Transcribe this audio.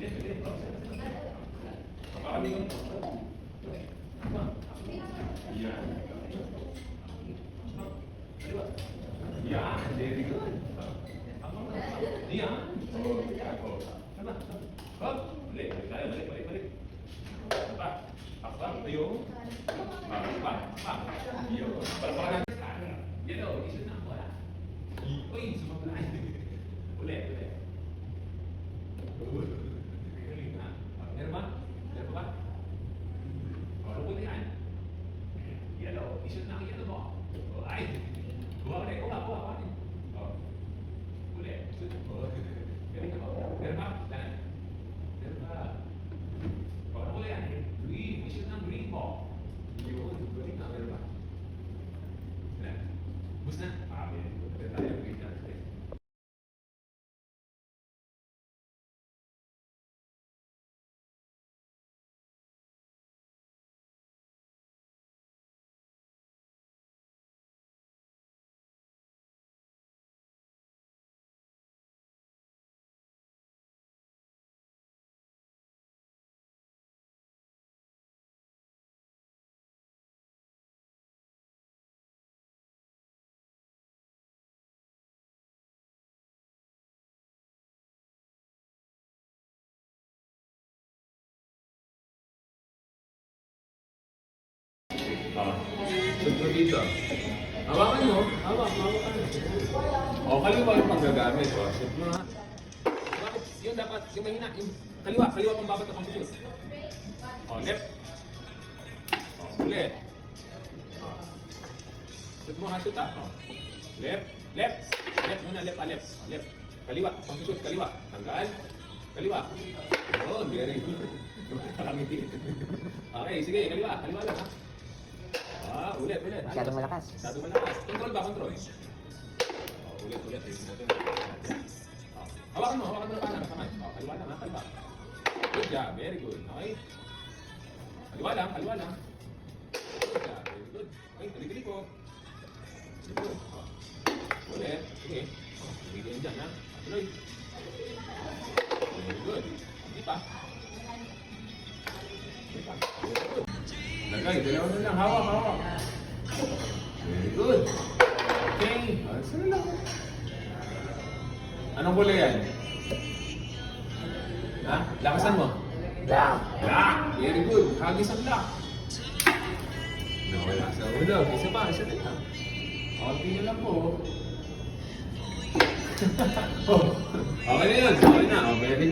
Yeah, very good. Yan. Sana. Hop. Balik. Balik. Pa. Apa? Ayo. Pa. Ayo. Para. Yan daw, isu na ako ah. Uy, sumabay. Ulit. Galing na. Meron ba? Meron ba? Ano po yan? Yan daw, isu na ako yan mo. Ay. Kuha. Oh. Ulit. Galing ako. Meron ba? Meron ba? Ano po yan? Green. Isu ng green mo. Yun. Galing na. Meron ba? Bus na? Meron tayo. Green na. Sunod dito. Hawakan mo. Hawakan. O, kaliwa yung paggagamit. O, sunod mo ha. Bakit? Yun dapat, yung mahina. Yung kaliwa pang babat na pang shoot. O, left. O, ulit. O. Sunod mo ha, shoot ha. O. Left. Left muna, left. Kaliwa, pang shoot, kaliwa. Tanggal. Kaliwa. Oh, very good. Okay, sige, kaliwa lang ha. Ulit. Masyadong malakas. Control ba? Control. Ulit. Hawakan mo na kanan. Kaliwa lang ha, kaliwa. Good job, very good. Okay? Kaliwa lang. Good job, very good. Okay, tuloy po. Good. Ulit. Sige. Bigyan dyan ha. Tuloy. Very good. Hindi pa. Very good. Lagay, dalawa na lang. Hawak. Very good. Okay. Saan lang? Anong kulay yan? Ha? Lakasan mo? Black. Very good. Hagis ang black. Nawala sa ulo. Isa pa na lang. Okay na lang po. Okay na yun. Okay na. Very